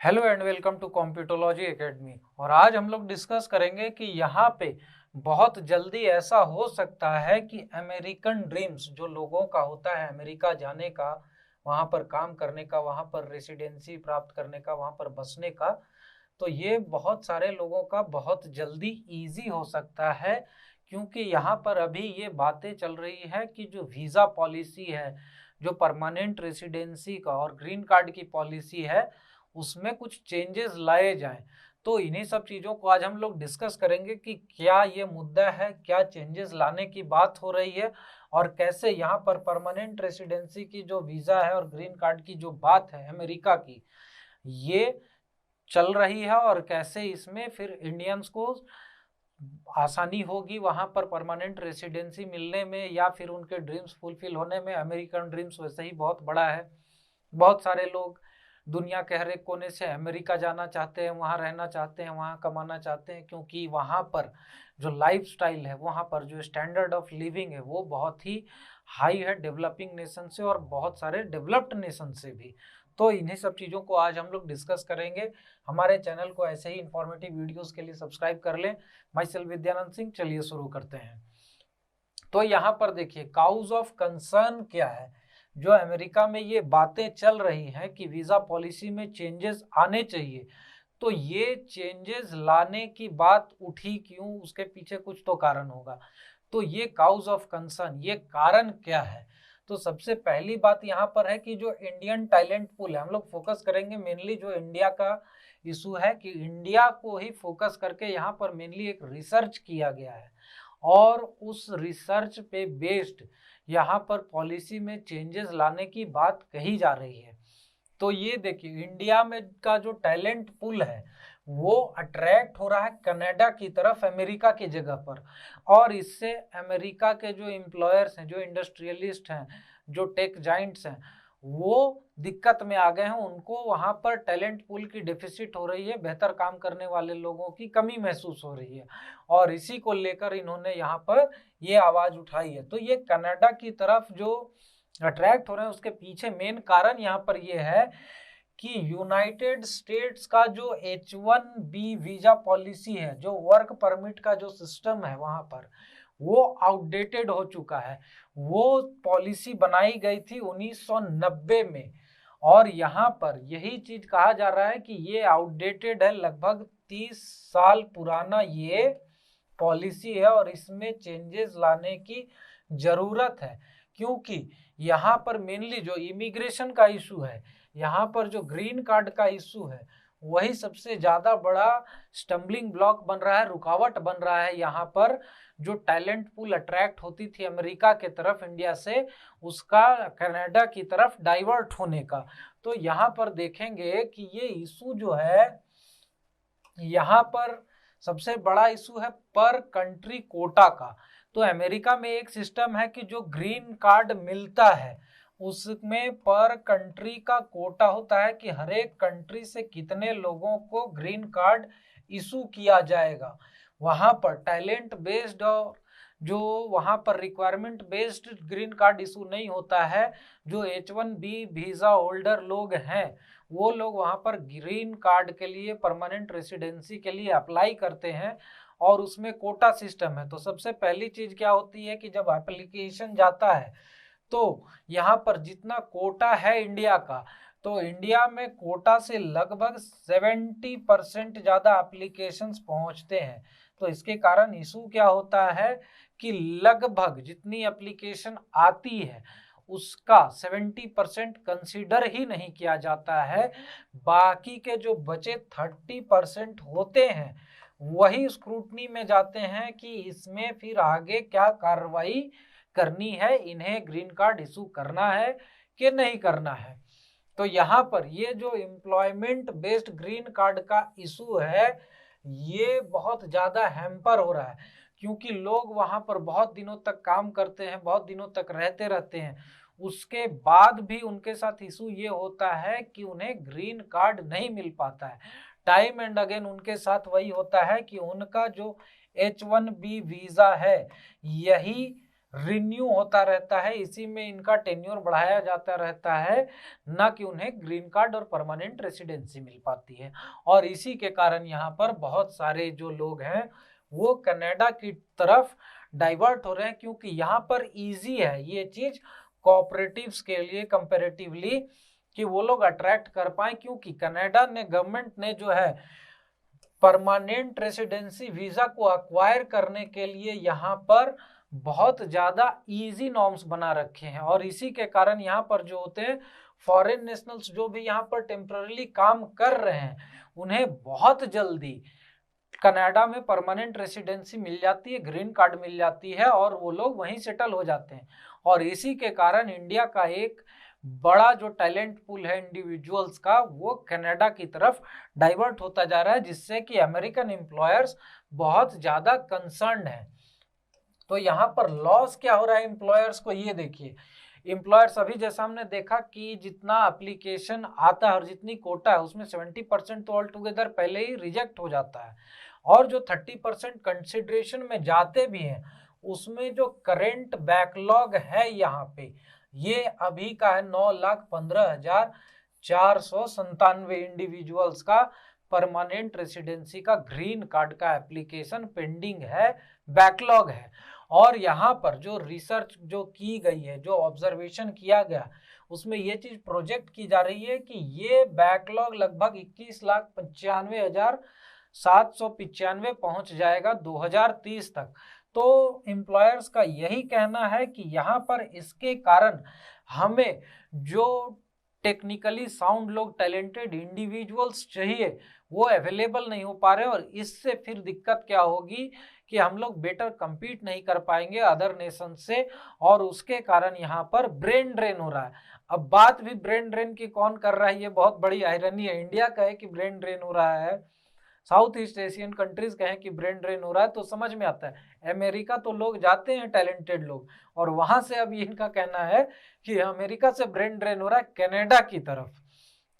Hello and welcome to Computerology academy. और आज हम लोग डिस्कस करेंगे कि यहाँ पे बहुत जल्दी ऐसा हो सकता है कि अमेरिकन ड्रीम्स जो लोगों का होता है, अमेरिका जाने का, वहाँ पर काम करने का, वहाँ पर रेसिडेंसी प्राप्त करने का, वहाँ पर बसने का, तो ये बहुत सारे लोगों का बहुत जल्दी इजी हो सकता है। क्योंकि यहाँ पर अभी ये बातें चल रही है कि जो वीज़ा पॉलिसी है, जो परमानेंट रेसिडेंसी का और ग्रीन कार्ड की पॉलिसी है, उसमें कुछ चेंजेस लाए जाएं। तो इन्हीं सब चीज़ों को आज हम लोग डिस्कस करेंगे कि क्या ये मुद्दा है, क्या चेंजेस लाने की बात हो रही है, और कैसे यहाँ पर परमानेंट रेसिडेंसी की जो वीज़ा है और ग्रीन कार्ड की जो बात है अमेरिका की, ये चल रही है, और कैसे इसमें फिर इंडियंस को आसानी होगी वहां पर परमानेंट रेसिडेंसी मिलने में, या फिर उनके ड्रीम्स फुलफिल होने में। अमेरिकन ड्रीम्स वैसे ही बहुत बड़ा है, बहुत सारे लोग दुनिया के हर एक कोने से अमेरिका जाना चाहते हैं, वहाँ रहना चाहते हैं, वहाँ कमाना चाहते हैं, क्योंकि वहाँ पर जो लाइफस्टाइल है, वहाँ पर जो स्टैंडर्ड ऑफ लिविंग है, वो बहुत ही हाई है डेवलपिंग नेशन से और बहुत सारे डेवलप्ड नेशन से भी। तो इन्हीं सब चीज़ों को आज हम लोग डिस्कस करेंगे। हमारे चैनल को ऐसे ही इंफॉर्मेटिव वीडियोस के लिए सब्सक्राइब कर लें। My self Vidyanand Singh. चलिए शुरू करते हैं। तो यहाँ पर देखिए काउज ऑफ कंसर्न क्या है। जो अमेरिका में ये बातें चल रही हैं कि वीज़ा पॉलिसी में चेंजेस आने चाहिए, तो ये चेंजेस लाने की बात उठी क्यों, उसके पीछे कुछ तो कारण होगा। तो ये काउज ऑफ कंसर्न, ये कारण क्या है। तो सबसे पहली बात यहाँ पर है कि जो इंडियन टैलेंट पूल है, हम लोग फोकस करेंगे मेनली जो इंडिया का इशू है, कि इंडिया को ही फोकस करके यहाँ पर मेनली एक रिसर्च किया गया है, और उस रिसर्च पे बेस्ड यहाँ पर पॉलिसी में चेंजेस लाने की बात कही जा रही है। तो ये देखिए इंडिया में का जो टैलेंट पूल है, वो अट्रैक्ट हो रहा है कनाडा की तरफ, अमेरिका की जगह पर। और इससे अमेरिका के जो एम्प्लॉयर्स हैं, जो इंडस्ट्रियलिस्ट हैं, जो टेक जाइंट्स हैं, वो दिक्कत में आ गए हैं। उनको वहाँ पर टैलेंट पूल की डेफिसिट हो रही है, बेहतर काम करने वाले लोगों की कमी महसूस हो रही है, और इसी को लेकर इन्होंने यहाँ पर ये आवाज़ उठाई है। तो ये कनाडा की तरफ जो अट्रैक्ट हो रहे हैं, उसके पीछे मेन कारण यहाँ पर ये है कि यूनाइटेड स्टेट्स का जो H1B वीजा पॉलिसी है, जो वर्क परमिट का जो सिस्टम है वहां पर, वो आउटडेटेड हो चुका है। वो पॉलिसी बनाई गई थी 1990 में, और यहाँ पर यही चीज कहा जा रहा है कि ये आउटडेटेड है, लगभग 30 साल पुराना ये पॉलिसी है, और इसमें चेंजेस लाने की जरूरत है। क्योंकि यहाँ पर मेनली जो इमिग्रेशन का इशू है, यहाँ पर जो ग्रीन कार्ड का इशू है, वही सबसे ज्यादा बड़ा स्टम्बलिंग ब्लॉक बन रहा है, रुकावट बन रहा है। यहाँ पर जो टैलेंट पूल अट्रैक्ट होती थी अमेरिका के तरफ इंडिया से, उसका कनाडा की तरफ डाइवर्ट होने का। तो यहाँ पर देखेंगे कि ये इशू जो है, यहाँ पर सबसे बड़ा इशू है पर कंट्री कोटा का। तो अमेरिका में एक सिस्टम है कि जो ग्रीन कार्ड मिलता है, उसमें पर कंट्री का कोटा होता है कि हर एक कंट्री से कितने लोगों को ग्रीन कार्ड इशू किया जाएगा। वहां पर टैलेंट बेस्ड और जो वहां पर requirement based green card issue नहीं होता है। जो H1B वीजा होल्डर लोग हैं, वो लोग वहां पर ग्रीन कार्ड के लिए, परमानेंट रेसिडेंसी के लिए अप्लाई करते हैं, और उसमें कोटा सिस्टम है। तो सबसे पहली चीज क्या होती है कि जब एप्लीकेशन जाता है, तो यहाँ पर जितना कोटा है इंडिया का, तो इंडिया में कोटा से लगभग 70% ज्यादा एप्लीकेशंस पहुंचते हैं। तो इसके कारण इशू क्या होता है कि लगभग जितनी एप्लीकेशन आती है, उसका 70% कंसीडर ही नहीं किया जाता है। बाकी के जो बचे 30% होते हैं, वही स्क्रूटनी में जाते हैं कि इसमें फिर आगे क्या कार्रवाई करनी है, इन्हें ग्रीन कार्ड इशू करना है कि नहीं करना है। तो यहाँ पर ये जो एम्प्लॉयमेंट बेस्ड ग्रीन कार्ड का इशू है, ये बहुत ज्यादा हैम्पर हो रहा है। क्योंकि लोग वहां पर बहुत दिनों तक काम करते हैं, बहुत दिनों तक रहते हैं, उसके बाद भी उनके साथ इशू ये होता है कि उन्हें ग्रीन कार्ड नहीं मिल पाता है। टाइम एंड अगेन उनके साथ वही होता है कि उनका जो H1B वीजा है, यही रिन्यू होता रहता है, इसी में इनका टेन्योर बढ़ाया जाता रहता है, ना कि उन्हें ग्रीन कार्ड और परमानेंट रेसिडेंसी मिल पाती है। और इसी के कारण यहाँ पर बहुत सारे जो लोग हैं वो कनाडा की तरफ डाइवर्ट हो रहे हैं, क्योंकि यहाँ पर इजी है ये चीज कोऑपरेटिव्स के लिए कंपैरेटिवली, कि वो लोग अट्रैक्ट कर पाए, क्योंकि कनाडा ने गवर्नमेंट ने जो है परमानेंट रेसिडेंसी वीजा को अक्वायर करने के लिए यहाँ पर बहुत ज्यादा इजी नॉर्म्स बना रखे हैं। और इसी के कारण यहाँ पर जो होते हैं फॉरेन नेशनल्स जो भी यहाँ पर टेम्पररी काम कर रहे हैं, उन्हें बहुत जल्दी कनाडा में परमानेंट रेसिडेंसी मिल जाती है, ग्रीन कार्ड मिल जाती है, और वो लोग वहीं सेटल हो जाते हैं। और इसी के कारण इंडिया का एक बड़ा जो टैलेंट पूल है इंडिविजुअल्स का, वो कनाडा की तरफ डाइवर्ट होता जा रहा है, जिससे कि अमेरिकन एम्प्लॉयर्स बहुत ज्यादा कंसर्न्ड है। तो यहाँ पर लॉस क्या हो रहा है एम्प्लॉयर्स को, ये देखिए। एम्प्लॉयर्स अभी जैसा हमने देखा कि जितना एप्लीकेशन आता है और जितनी कोटा है उसमें 70% तो ऑल टुगेदर पहले ही रिजेक्ट हो जाता है, और जो 30% कंसिडरेशन में जाते भी हैं उसमें जो करेंट बैकलॉग है यहाँ पे, ये अभी का है 9,15,497 इंडिविजुअल्स का परमानेंट रेसिडेंसी का ग्रीन कार्ड का एप्लीकेशन पेंडिंग है, बैकलॉग है। और यहाँ पर जो रिसर्च जो की गई है, जो ऑब्जर्वेशन किया गया, उसमें ये चीज प्रोजेक्ट की जा रही है कि ये बैकलॉग लगभग 21,95,795 पहुंच जाएगा 2030 तक। तो एम्प्लॉयर्स का यही कहना है कि यहाँ पर इसके कारण हमें जो टेक्निकली साउंड लोग, टैलेंटेड इंडिविजुअल्स चाहिए, वो अवेलेबल नहीं हो पा रहे, और इससे फिर दिक्कत क्या होगी कि हम लोग बेटर compete नहीं कर पाएंगे अदर नेशन से, और उसके कारण यहाँ पर ब्रेन ड्रेन हो रहा है। अब बात भी ब्रेन ड्रेन की कौन कर रहा है, ये बहुत बड़ी आयरनी है। इंडिया कहे कि ब्रेन ड्रेन हो रहा है, साउथ ईस्ट एशियन कंट्रीज कहें कि ब्रेन ड्रेन हो रहा है, तो समझ में आता है। अमेरिका तो लोग जाते हैं टैलेंटेड लोग, और वहां से अब इनका कहना है कि अमेरिका से ब्रेन ड्रेन हो रहा है कनाडा की तरफ।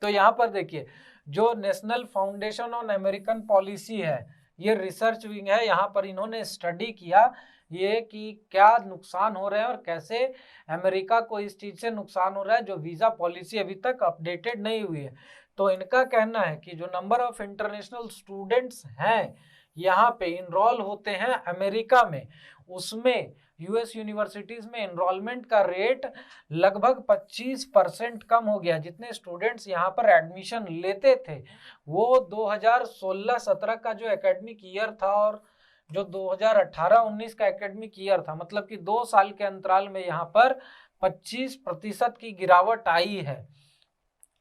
तो यहाँ पर देखिए, जो national foundation on American policy है, ये रिसर्च विंग है, यहाँ पर इन्होंने स्टडी किया ये कि क्या नुकसान हो रहे हैं और कैसे अमेरिका को इस चीज से नुकसान हो रहा है, जो वीजा पॉलिसी अभी तक अपडेटेड नहीं हुई है। तो इनका कहना है कि जो नंबर ऑफ इंटरनेशनल स्टूडेंट्स हैं यहाँ पे इनरोल होते हैं अमेरिका में, उसमें यूएस यूनिवर्सिटीज में एनरोलमेंट का रेट लगभग 25% कम हो गया। जितने स्टूडेंट्स यहाँ पर एडमिशन लेते थे वो 2016-17 का जो एकेडमिक ईयर था और जो 2018-19 का एकेडमिक ईयर था, मतलब कि 2 साल के अंतराल में यहाँ पर 25% की गिरावट आई है।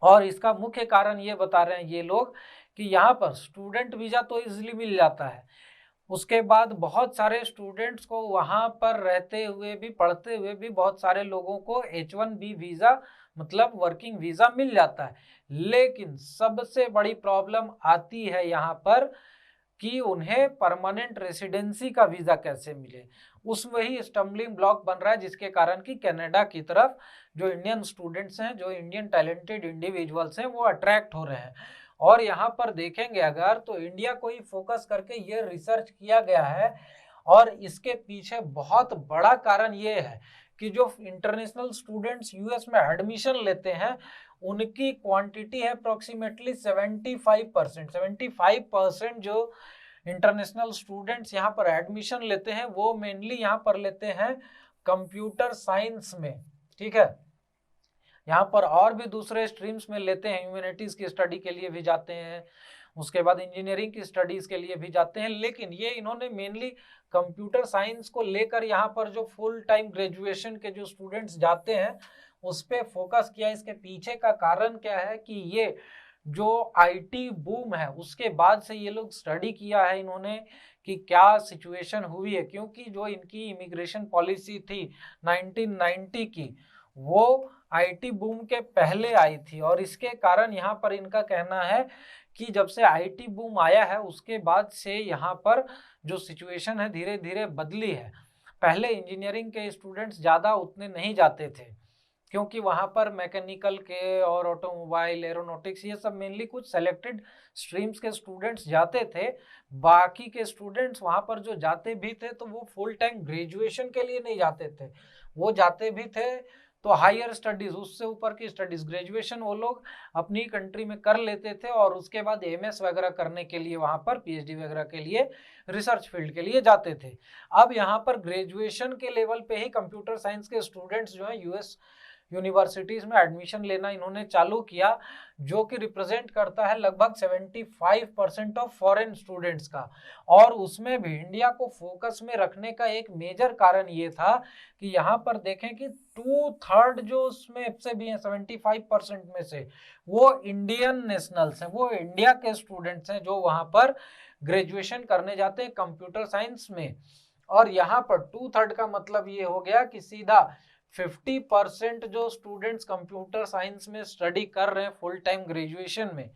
और इसका मुख्य कारण ये बता रहे हैं ये लोग कि यहाँ पर स्टूडेंट वीजा तो इजीली मिल जाता है, उसके बाद बहुत सारे स्टूडेंट्स को वहाँ पर रहते हुए भी, पढ़ते हुए भी बहुत सारे लोगों को H1B वीज़ा मतलब वर्किंग वीज़ा मिल जाता है। लेकिन सबसे बड़ी प्रॉब्लम आती है यहाँ पर कि उन्हें परमानेंट रेसिडेंसी का वीज़ा कैसे मिले, उस वही स्टम्बलिंग ब्लॉक बन रहा है, जिसके कारण कि कनाडा की तरफ जो इंडियन स्टूडेंट्स हैं, जो इंडियन टैलेंटेड इंडिविजुअल्स हैं, वो अट्रैक्ट हो रहे हैं। और यहाँ पर देखेंगे अगर तो इंडिया को ही फोकस करके ये रिसर्च किया गया है, और इसके पीछे बहुत बड़ा कारण ये है कि जो इंटरनेशनल स्टूडेंट्स यूएस में एडमिशन लेते हैं उनकी क्वांटिटी है अप्रोक्सीमेटली 75%। जो इंटरनेशनल स्टूडेंट्स यहाँ पर एडमिशन लेते हैं वो मेनली यहाँ पर लेते हैं कंप्यूटर साइंस में, ठीक है। यहाँ पर और भी दूसरे स्ट्रीम्स में लेते हैं, ह्यूमैनिटीज की स्टडी के लिए भी जाते हैं, उसके बाद इंजीनियरिंग की स्टडीज के लिए भी जाते हैं, लेकिन ये इन्होंने मेनली कंप्यूटर साइंस को लेकर यहाँ पर जो फुल टाइम ग्रेजुएशन के जो स्टूडेंट्स जाते हैं उस पर फोकस किया। इसके पीछे का कारण क्या है कि ये जो आईटी बूम है उसके बाद से ये लोग स्टडी किया है इन्होंने कि क्या सिचुएशन हुई है, क्योंकि जो इनकी इमिग्रेशन पॉलिसी थी 1990 की वो आईटी बूम के पहले आई थी, और इसके कारण यहाँ पर इनका कहना है कि जब से आईटी बूम आया है उसके बाद से यहाँ पर जो सिचुएशन है धीरे धीरे बदली है। पहले इंजीनियरिंग के स्टूडेंट्स ज़्यादा उतने नहीं जाते थे क्योंकि वहाँ पर मैकेनिकल के और ऑटोमोबाइल, एरोनॉटिक्स, ये सब मेनली कुछ सेलेक्टेड स्ट्रीम्स के स्टूडेंट्स जाते थे। बाकी के स्टूडेंट्स वहाँ पर जो जाते भी थे तो वो फुल टाइम ग्रेजुएशन के लिए नहीं जाते थे, वो जाते भी थे तो हायर स्टडीज, उससे ऊपर की स्टडीज, ग्रेजुएशन वो लोग अपनी कंट्री में कर लेते थे और उसके बाद एमएस वगैरह करने के लिए वहाँ पर पीएचडी वगैरह के लिए रिसर्च फील्ड के लिए जाते थे। अब यहाँ पर ग्रेजुएशन के लेवल पे ही कंप्यूटर साइंस के स्टूडेंट्स जो है यूएस यूनिवर्सिटीज में एडमिशन लेना इन्होंने चालू किया, जो कि रिप्रेजेंट करता है लगभग 75% ऑफ फॉरेन स्टूडेंट्स का। और उसमें भी इंडिया को फोकस में रखने का एक मेजर कारण ये था कि यहाँ पर देखें कि 2/3 जो उसमें से भी हैं 75% में से वो इंडियन नेशनल्स हैं, वो इंडिया के स्टूडेंट्स हैं जो वहाँ पर ग्रेजुएशन करने जाते हैं कंप्यूटर साइंस में। और यहाँ पर 2/3 का मतलब ये हो गया कि सीधा 50% जो स्टूडेंट्स कंप्यूटर साइंस में स्टडी कर रहे हैं फुल टाइम ग्रेजुएशन में,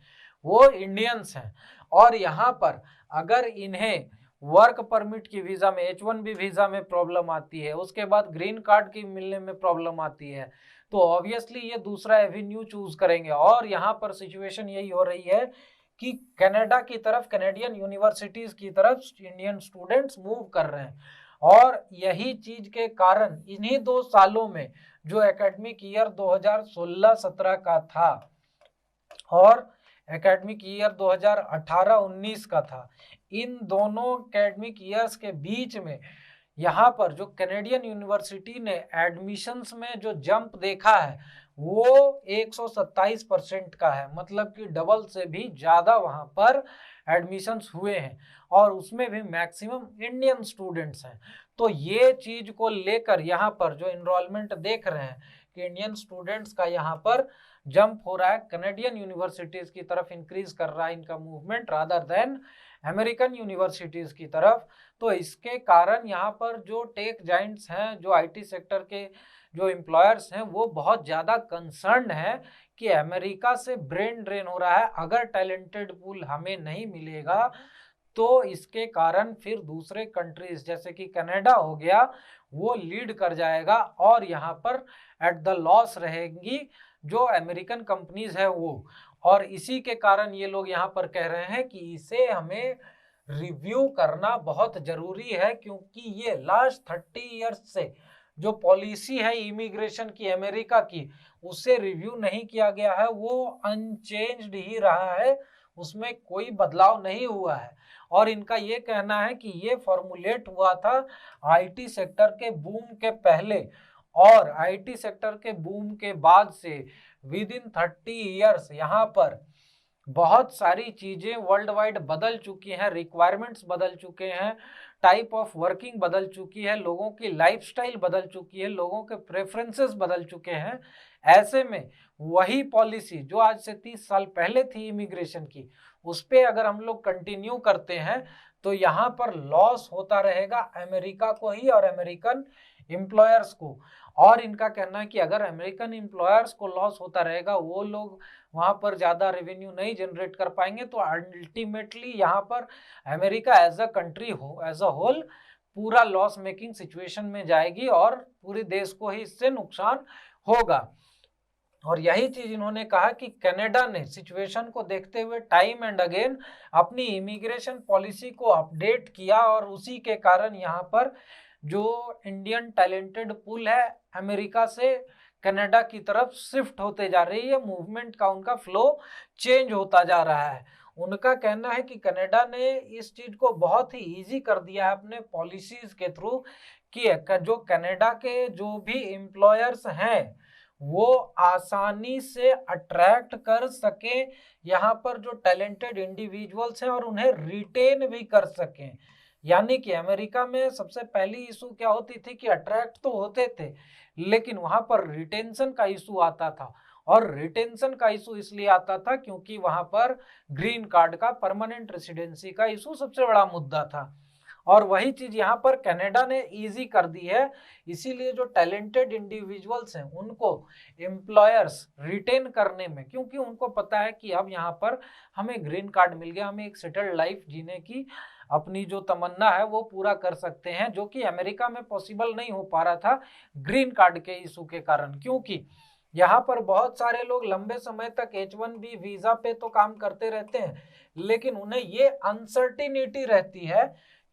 वो इंडियंस हैं। और यहाँ पर अगर इन्हें वर्क परमिट की वीजा में, H1B वीजा में प्रॉब्लम आती है, उसके बाद ग्रीन कार्ड की मिलने में प्रॉब्लम आती है, तो ऑब्वियसली ये दूसरा एवेन्यू चूज करेंगे। और यहाँ पर सिचुएशन यही हो रही है कि कनाडा की तरफ, कैनेडियन यूनिवर्सिटीज की तरफ इंडियन स्टूडेंट्स मूव कर रहे हैं। और यही चीज के कारण इन्हीं 2 सालों में जो एकेडमिक ईयर 2016-17 का था और एकेडमिक ईयर 2018-19 का था, इन दोनों एकेडमिक ईयर्स के बीच में यहाँ पर जो कैनेडियन यूनिवर्सिटी ने एडमिशंस में जो जंप देखा है वो 127% का है, मतलब कि डबल से भी ज्यादा वहां पर एडमिशंस हुए हैं और उसमें भी मैक्सिमम इंडियन स्टूडेंट्स हैं। तो ये चीज को लेकर यहाँ पर जो इनरोलमेंट देख रहे हैं कि इंडियन स्टूडेंट्स का यहाँ पर जंप हो रहा है, कैनेडियन यूनिवर्सिटीज की तरफ इंक्रीज कर रहा है इनका movement rather than American universities की तरफ। तो इसके कारण यहाँ पर जो टेक जाइंट्स हैं, जो आईटी सेक्टर के जो एम्प्लॉयर्स हैं, वो बहुत ज़्यादा कंसर्न है कि अमेरिका से ब्रेन ड्रेन हो रहा है। अगर टैलेंटेड पूल हमें नहीं मिलेगा तो इसके कारण फिर दूसरे कंट्रीज जैसे कि कनाडा हो गया वो लीड कर जाएगा और यहाँ पर एट द लॉस रहेंगी जो अमेरिकन कंपनीज है वो। और इसी के कारण ये लोग यहाँ पर कह रहे हैं कि इसे हमें रिव्यू करना बहुत जरूरी है, क्योंकि ये लास्ट 30 ईयर्स से जो पॉलिसी है इमिग्रेशन की अमेरिका की, उसे रिव्यू नहीं किया गया है, वो अनचेंज्ड ही रहा है, उसमें कोई बदलाव नहीं हुआ है। और इनका ये कहना है कि ये फॉर्मुलेट हुआ था आईटी सेक्टर के बूम के पहले, और आईटी सेक्टर के बूम के बाद से विद इन 30 ईयर्स यहाँ पर बहुत सारी चीजें वर्ल्ड वाइड बदल चुकी हैं, रिक्वायरमेंट्स बदल चुके हैं, टाइप ऑफ वर्किंग बदल चुकी है, लोगों की लाइफस्टाइल बदल चुकी है, लोगों के प्रेफरेंसेस बदल चुके हैं। ऐसे में वही पॉलिसी जो आज से 30 साल पहले थी इमिग्रेशन की, उस पर अगर हम लोग कंटिन्यू करते हैं तो यहाँ पर लॉस होता रहेगा अमेरिका को ही और अमेरिकन एम्प्लॉयर्स को। और इनका कहना है कि अगर अमेरिकन एम्प्लॉयर्स को लॉस होता रहेगा, वो लोग वहां पर ज्यादा रेवेन्यू नहीं जनरेट कर पाएंगे, तो अल्टीमेटली यहाँ पर America as a country as a whole पूरा लॉस मेकिंग सिचुएशन में जाएगी और पूरे देश को ही इससे नुकसान होगा। और यही चीज इन्होंने कहा कि कनाडा ने सिचुएशन को देखते हुए टाइम एंड अगेन अपनी इमिग्रेशन पॉलिसी को अपडेट किया और उसी के कारण यहाँ पर जो इंडियन टैलेंटेड पूल है अमेरिका से कनाडा की तरफ शिफ्ट होते जा रही है, मूवमेंट का उनका फ्लो चेंज होता जा रहा है। उनका कहना है कि कनाडा ने इस चीज को बहुत ही इजी कर दिया है अपने पॉलिसीज के थ्रू कि जो कनाडा के जो भी एम्प्लॉयर्स हैं वो आसानी से अट्रैक्ट कर सके यहाँ पर जो टैलेंटेड इंडिविजुअल्स हैं और उन्हें रिटेन भी कर सकें। यानी कि अमेरिका में सबसे पहली इशू क्या होती थी कि अट्रैक्ट तो होते थे लेकिन वहां पर रिटेंशन का इशू आता था, और रिटेंशन का इशू इसलिए आता था क्योंकि वहां पर ग्रीन कार्ड का, परमानेंट रेसिडेंसी का इशू सबसे बड़ा मुद्दा था। और वही चीज यहाँ पर कनाडा ने इजी कर दी है, इसीलिए जो टैलेंटेड इंडिविजुअल्स हैं उनको एम्प्लॉयर्स रिटेन करने में, क्योंकि उनको पता है कि अब यहाँ पर हमें ग्रीन कार्ड मिल गया, हमें एक सेटल्ड लाइफ जीने की अपनी जो तमन्ना है वो पूरा कर सकते हैं, जो कि अमेरिका में पॉसिबल नहीं हो पा रहा था ग्रीन कार्ड के इशू के कारण। क्योंकि यहाँ पर बहुत सारे लोग लंबे समय तक H1B वीजा पे तो काम करते रहते हैं, लेकिन उन्हें ये अनसर्टिनिटी रहती है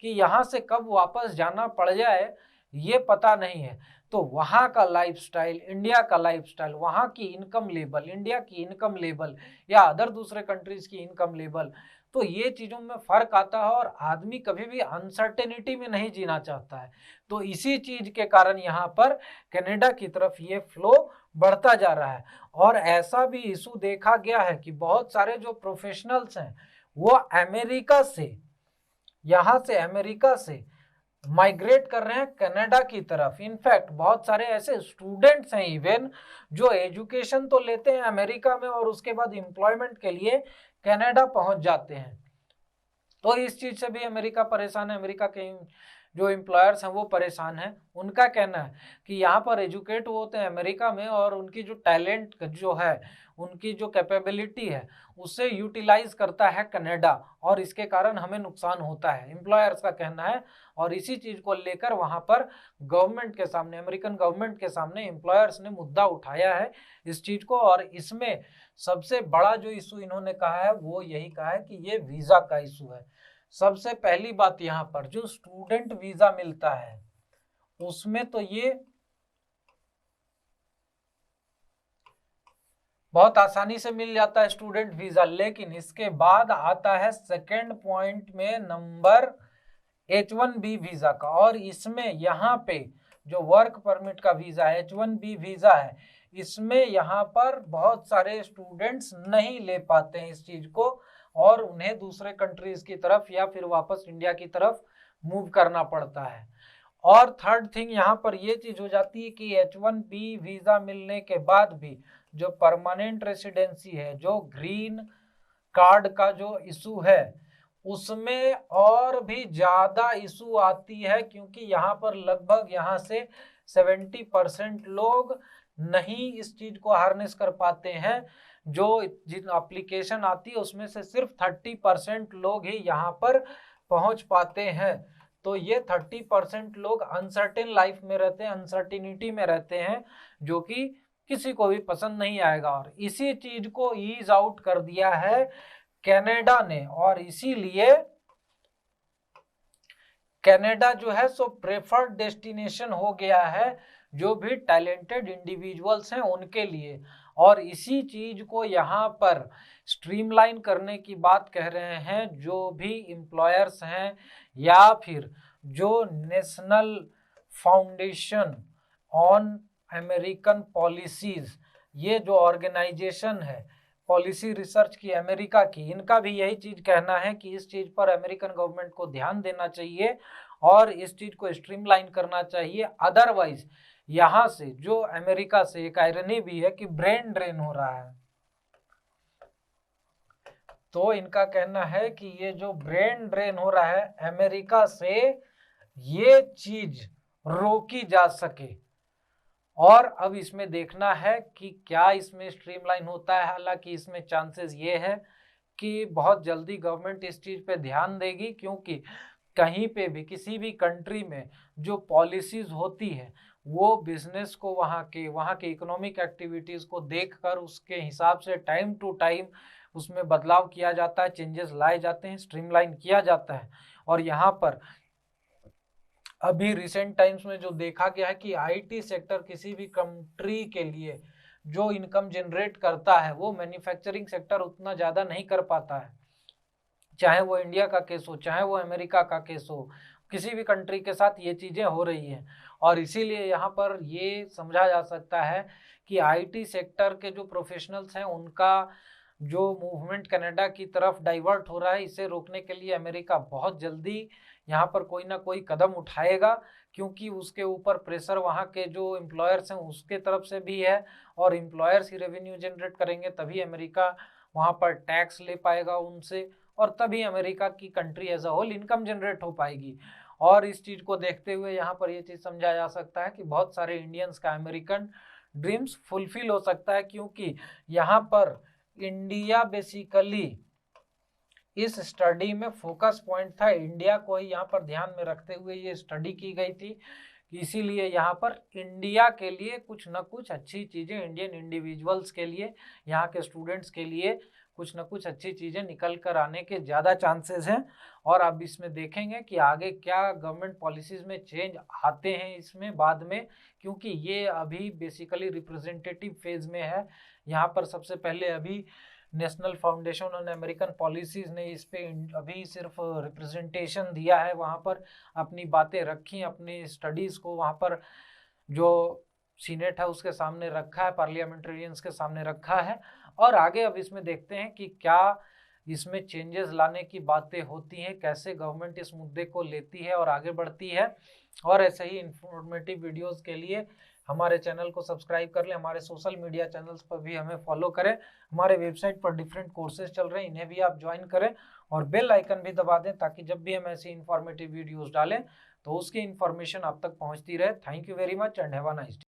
कि यहाँ से कब वापस जाना पड़ जाए ये पता नहीं है। तो वहाँ का लाइफस्टाइल, इंडिया का लाइफस्टाइल, वहाँ की इनकम लेवल, इंडिया की इनकम लेवल या अदर दूसरे कंट्रीज की इनकम लेवल, तो ये चीज़ों में फ़र्क आता है और आदमी कभी भी अनसर्टेनिटी में नहीं जीना चाहता है। तो इसी चीज़ के कारण यहाँ पर कनाडा की तरफ ये फ्लो बढ़ता जा रहा है। और ऐसा भी इशू देखा गया है कि बहुत सारे जो प्रोफेशनल्स हैं वो अमेरिका से, यहाँ से अमेरिका से माइग्रेट कर रहे हैं कनाडा की तरफ। इनफैक्ट बहुत सारे ऐसे स्टूडेंट्स हैं इवन जो एजुकेशन तो लेते हैं अमेरिका में और उसके बाद एम्प्लॉयमेंट के लिए कनाडा पहुंच जाते हैं। तो इस चीज से भी अमेरिका परेशान है, अमेरिका के जो एम्प्लॉयर्स हैं वो परेशान हैं। उनका कहना है कि यहाँ पर एजुकेट वो होते हैं अमेरिका में और उनकी जो टैलेंट जो है, उनकी जो कैपेबिलिटी है उसे यूटिलाइज करता है कनाडा और इसके कारण हमें नुकसान होता है, एम्प्लॉयर्स का कहना है। और इसी चीज को लेकर वहां पर गवर्नमेंट के सामने, अमेरिकन गवर्नमेंट के सामने एम्प्लॉयर्स ने मुद्दा उठाया है इस चीज को। और इसमें सबसे बड़ा जो इशू इन्होंने कहा है वो यही कहा है कि ये वीजा का इशू है। सबसे पहली बात, यहाँ पर जो स्टूडेंट वीजा मिलता है उसमें तो ये बहुत आसानी से मिल जाता है स्टूडेंट वीजा, लेकिन इसके बाद आता है सेकेंड पॉइंट में नंबर H1B वीजा का। और इसमें यहाँ पे जो वर्क परमिट का वीजा है, H1B वीजा है, इसमें यहाँ पर बहुत सारे स्टूडेंट्स नहीं ले पाते हैं इस चीज को और उन्हें दूसरे कंट्रीज की तरफ या फिर वापस इंडिया की तरफ मूव करना पड़ता है। और थर्ड थिंग यहाँ पर ये चीज हो जाती है कि H1B वीजा मिलने के बाद भी जो परमानेंट रेसिडेंसी है, जो ग्रीन कार्ड का जो इशू है, उसमें और भी ज्यादा इशू आती है क्योंकि यहाँ पर लगभग यहाँ से 70% लोग नहीं इस चीज को हार्नेस कर पाते हैं। जो जिन एप्लीकेशन आती है उसमें से सिर्फ 30% लोग ही यहाँ पर पहुंच पाते हैं। तो ये 30% लोग अनसर्टेन लाइफ में रहते हैं, अनसर्टिनिटी में रहते हैं, जो कि किसी को भी पसंद नहीं आएगा। और इसी चीज को ईज आउट कर दिया है कनाडा ने और इसीलिए कनाडा जो है सो प्रेफर्ड डेस्टिनेशन हो गया है जो भी टैलेंटेड इंडिविजुअल्स हैं उनके लिए। और इसी चीज को यहाँ पर स्ट्रीमलाइन करने की बात कह रहे हैं जो भी एम्प्लॉयर्स हैं या फिर जो national foundation on American policies, ये जो ऑर्गेनाइजेशन है पॉलिसी रिसर्च की अमेरिका की, इनका भी यही चीज कहना है कि इस चीज पर अमेरिकन गवर्नमेंट को ध्यान देना चाहिए और इस चीज को स्ट्रीमलाइन करना चाहिए। अदरवाइज यहाँ से जो अमेरिका से एक आयरनी भी है कि ब्रेन ड्रेन हो रहा है। तो इनका कहना है कि ये जो ब्रेन ड्रेन हो रहा है अमेरिका से, ये चीज रोकी जा सके। और अब इसमें देखना है कि क्या इसमें स्ट्रीमलाइन होता है। हालांकि इसमें चांसेस ये है कि बहुत जल्दी गवर्नमेंट इस चीज पे ध्यान देगी क्योंकि कहीं पे भी किसी भी कंट्री में जो पॉलिसीज होती है वो बिजनेस को वहाँ के इकोनॉमिक एक्टिविटीज को देखकर उसके हिसाब से टाइम टू टाइम उसमें बदलाव किया जाता है, चेंजेस लाए जाते हैं, स्ट्रीमलाइन किया जाता है। और यहाँ पर अभी रिसेंट टाइम्स में जो देखा गया है कि आईटी सेक्टर किसी भी कंट्री के लिए जो इनकम जनरेट करता है वो मैन्युफैक्चरिंग सेक्टर उतना ज़्यादा नहीं कर पाता है। चाहे वो इंडिया का केस हो, चाहे वो अमेरिका का केस हो, किसी भी कंट्री के साथ ये चीज़ें हो रही हैं। और इसीलिए यहाँ पर ये समझा जा सकता है कि आईटी सेक्टर के जो प्रोफेशनल्स हैं उनका जो मूवमेंट कनाडा की तरफ डाइवर्ट हो रहा है, इसे रोकने के लिए अमेरिका बहुत जल्दी यहाँ पर कोई ना कोई कदम उठाएगा क्योंकि उसके ऊपर प्रेशर वहाँ के जो एम्प्लॉयर्स हैं उसके तरफ से भी है। और एम्प्लॉयर्स ही रेवेन्यू जनरेट करेंगे तभी अमेरिका वहाँ पर टैक्स ले पाएगा उनसे और तभी अमेरिका की country as a whole income generate हो पाएगी। और इस चीज़ को देखते हुए यहाँ पर ये चीज़ समझा जा सकता है कि बहुत सारे इंडियंस का अमेरिकन ड्रीम्स फुलफिल हो सकता है क्योंकि यहाँ पर इंडिया बेसिकली इस स्टडी में फोकस पॉइंट था, इंडिया को ही यहाँ पर ध्यान में रखते हुए ये स्टडी की गई थी कि इसीलिए यहाँ पर इंडिया के लिए कुछ न कुछ अच्छी चीज़ें, इंडियन इंडिविजुअल्स के लिए, यहाँ के स्टूडेंट्स के लिए कुछ न कुछ अच्छी चीज़ें निकल कर आने के ज़्यादा चांसेस हैं। और अब इसमें देखेंगे कि आगे क्या गवर्नमेंट पॉलिसीज़ में चेंज आते हैं इसमें बाद में, क्योंकि ये अभी बेसिकली रिप्रेजेंटेटिव फेज़ में है। यहाँ पर सबसे पहले अभी national foundation on American policies ने इस पे अभी सिर्फ रिप्रेजेंटेशन दिया है, वहाँ पर अपनी बातें रखी, अपनी स्टडीज़ को वहाँ पर जो सीनेट है उसके सामने रखा है, पार्लियामेंटेरियंस के सामने रखा है। और आगे अब इसमें देखते हैं कि क्या इसमें चेंजेस लाने की बातें होती हैं, कैसे गवर्नमेंट इस मुद्दे को लेती है और आगे बढ़ती है। और ऐसे ही इंफॉर्मेटिव वीडियोस के लिए हमारे चैनल को सब्सक्राइब कर लें, हमारे सोशल मीडिया चैनल्स पर भी हमें फॉलो करें, हमारे वेबसाइट पर डिफरेंट कोर्सेज चल रहे हैं, इन्हें भी आप ज्वाइन करें और बेल आइकन भी दबा दें ताकि जब भी हम ऐसी इंफॉर्मेटिव वीडियोस डालें तो उसकी इंफॉर्मेशन आप तक पहुंचती रहे। Thank you very much and have a nice day.